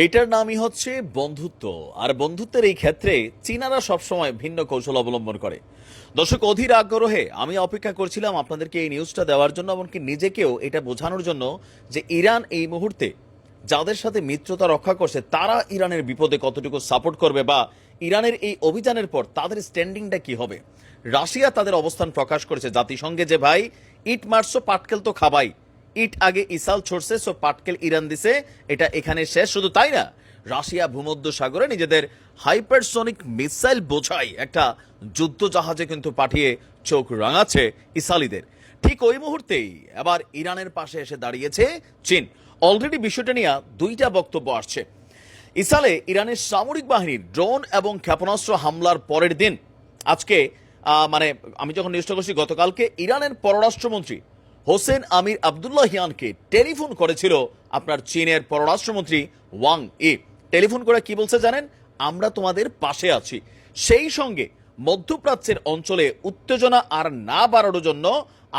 এইটার নামই হচ্ছে বন্ধুত্ব। আর বন্ধুত্বের এই ক্ষেত্রে চীনারা সবসময় ভিন্ন কৌশল অবলম্বন করে। দর্শক, অধীর আগ্রহে আমি অপেক্ষা করছিলাম আপনাদেরকে এই নিউজটা দেওয়ার জন্য, এমনকি নিজেকেও এটা বোঝানোর জন্য যে ইরান এই মুহূর্তে যাদের সাথে মিত্রতা রক্ষা করছে তারা ইরানের বিপদে কতটুকু সাপোর্ট করবে, বা ইরানের এই অভিযানের পর তাদের স্ট্যান্ডিংটা কি হবে। রাশিয়া তাদের অবস্থান প্রকাশ করেছে জাতিসংঘে যে ভাই, ইট মারছো পাটকেল তো খাবাই, ইট আগে ইসাল ছড়ছে, সো পাটকেল ইরান দিছে, এটা এখানে শেষ। শুধু তাই না, রাশিয়া ভূমধ্য সাগরে নিজেদের হাইপারসনিক মিসাইল বোঝাই একটা যুদ্ধ জাহাজে কিন্তু পাঠিয়ে চোখ রাঙাচ্ছে ইসালিদের। ঠিক ওই মুহূর্তেই আবার ইরানের পাশে এসে দাঁড়িয়েছে চীন। অলরেডি বিষয়টা নিয়ে দুইটা বক্তব্য আসছে। ইসালে ইরানের সামরিক বাহিনীর ড্রোন এবং ক্ষেপণাস্ত্র হামলার পরের দিন আজকে মানে আমি যখন নিউজটা করছি গতকালকে, ইরানের পররাষ্ট্রমন্ত্রী হোসেন আমির আবদুল্লাহিয়ানকে টেলিফোন করেছিল আপনার চীনের পররাষ্ট্রমন্ত্রী ওয়াং ই। টেলিফোন করে কি বলছে জানেন? আমরা তোমাদের পাশে আছি। সেই সঙ্গে মধ্যপ্রাচ্যের অঞ্চলে উত্তেজনা আর না বাড়ানোর জন্য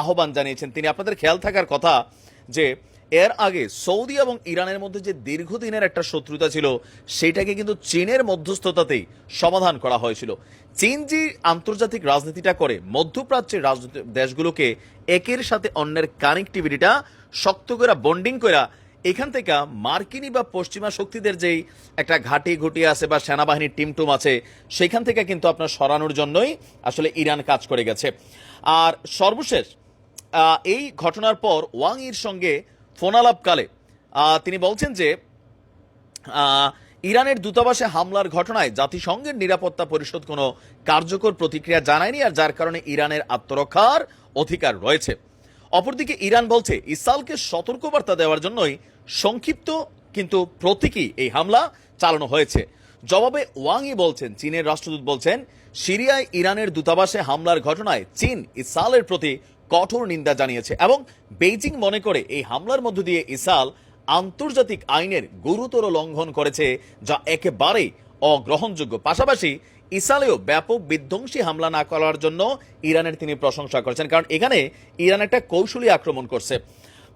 আহ্বান জানিয়েছেন তিনি। আপনাদের খেয়াল থাকার কথা যে এর আগে সৌদি এবং ইরানের মধ্যে যে দীর্ঘদিনের একটা শত্রুতা ছিল, সেটাকে কিন্তু চীনের মধ্যস্থতাতেই সমাধান করা হয়েছিল। চীন যে আন্তর্জাতিক রাজনীতিটা করে, মধ্যপ্রাচ্যের রাজনৈতিক দেশগুলোকে একের সাথে অন্যের কানেক্টিভিটিটা শক্ত করে বন্ডিং করে এখান থেকে মার্কিনী বা পশ্চিমা শক্তিদের যেই একটা ঘাঁটি ঘুটি আছে বা সেনাবাহিনীর টিমটুম আছে, সেখান থেকে কিন্তু আপনার সরানোর জন্যই আসলে ইরান কাজ করে গেছে। আর সর্বশেষ এই ঘটনার পর ওয়াং ইর সঙ্গে ফোনালাপকালে তিনি বলছেন যে ইরানের দূতাবাসে হামলার ঘটনায় জাতিসংঘের নিরাপত্তা পরিষদ কোনো কার্যকর প্রতিক্রিয়া জানায়নি, আর যার কারণে ইরানের আত্মরক্ষার অধিকার রয়েছে। অপরদিকে ইরান বলছে ইসরায়েলকে সতর্কবার্তা দেওয়ার জন্যই সংক্ষিপ্ত কিন্তু প্রতীকী এই হামলা চালানো হয়েছে। জবাবে ওয়াংই বলছেন, চীনের রাষ্ট্রদূত বলছেন, সিরিয়ায় ইরানের দূতাবাসে হামলার ঘটনায় চীন ইসরায়েলের প্রতি কঠোর নিন্দা জানিয়েছে এবং বেইজিং মনে করে এই হামলার মধ্য দিয়ে ইসরায়েল আন্তর্জাতিক আইনের গুরুতর লঙ্ঘন করেছে, যা একেবারেই অগ্রহণযোগ্য। পাশাপাশি ইসরায়েলেও ব্যাপক বিধ্বংসী হামলা না করার জন্য ইরানের তিনি প্রশংসা করেছেন, কারণ এখানে ইরান একটা কৌশলী আক্রমণ করছে।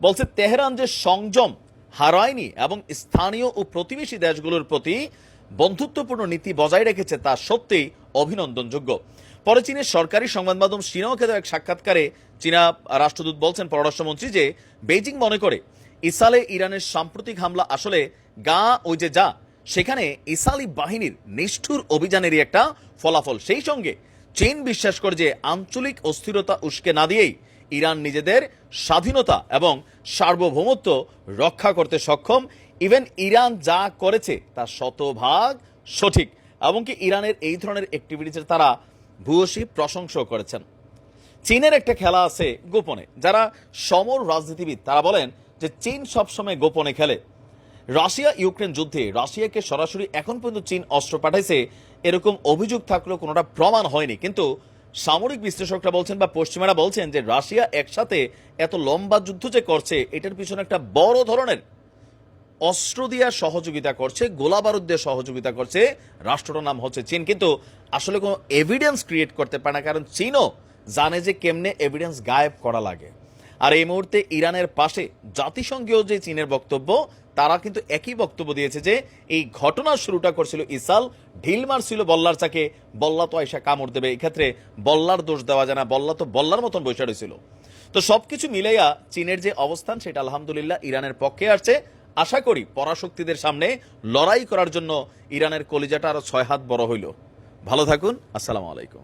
বলছে তেহরান যে সংযম হারায়নি এবং স্থানীয় ও প্রতিবেশী দেশগুলোর প্রতি বন্ধুত্বপূর্ণ নীতি বজায় রেখেছে, তা সত্যিই অভিনন্দনযোগ্য। পরে চীনের সরকারি সংবাদ মাধ্যম সিনহুয়াকে দেওয়া এক সাক্ষাৎকারে চীনা রাষ্ট্রদূত বলছেন, পররাষ্ট্রমন্ত্রী, যে বেইজিং মনে করে ইসরায়েলে ইরানের সাম্প্রতিক হামলা আসলে ওই যে যা সেখানে ইসরায়েলি বাহিনীর নিষ্ঠুর অভিযানেরই একটা ফলাফল। সেই সঙ্গে চীন বিশ্বাস করে যে আঞ্চলিক অস্থিরতা উস্কে না দিয়েই ইরান নিজেদের স্বাধীনতা এবং সার্বভৌমত্ব রক্ষা করতে সক্ষম। ইভেন ইরান যা করেছে তা শতভাগ সঠিক, এমনকি ইরানের এই ধরনের অ্যাক্টিভিটিসের তারা ভূয়সী প্রশংসা করেছেন। চীনের একটা খেলা আছে গোপনে। যারা সমর রাজনীতিবিদ তারা বলেন যে চীন সবসময় গোপনে খেলে। রাশিয়া ইউক্রেন যুদ্ধে রাশিয়াকে সরাসরি এখন পর্যন্ত চীন অস্ত্র পাঠাইছে এরকম অভিযোগ থাকলেও কোনোটা প্রমাণ হয়নি, কিন্তু সামরিক বিশ্লেষকরা বলছেন বা পশ্চিমারা বলছেন যে রাশিয়া একসাথে এত লম্বা যুদ্ধ যে করছে, এটার পিছনে একটা বড় ধরনের অস্ত্র দিয়ে সহযোগিতা করছে, গোলা বারুদ দিয়ে সহযোগিতা করছে রাষ্ট্রটার নাম হচ্ছে চীন। কিন্তু আসলে কোনো এভিডেন্স ক্রিয়েট করতে পারে না, কারণ চীনও জানে যে কেমনে এভিডেন্স গায়েব করা লাগে। আর এই মুহূর্তে ইরানের পাশে জাতিসংঘীয় যে চীনের বক্তব্য, তারা কিন্তু একই বক্তব্য দিয়েছে যে এই ঘটনার শুরুটা করছিল ইসরায়েল, ঢিল মারছিল বল্লার চাকে, বল্লা তো আয়সা কামড় দেবে। এই ক্ষেত্রে বল্লার দোষ দেওয়া যায় না, বল্লা তো বল্লার মতন বসে রয়েছিল। তো সবকিছু মিলাইয়া চীনের যে অবস্থান সেটা আলহামদুলিল্লাহ ইরানের পক্ষে আসছে। আশা করি পরাশক্তিদের সামনে লড়াই করার জন্য ইরানের কলিজাটা আরো 6 হাত বড় হইল। ভালো থাকুন, আসসালামু আলাইকুম।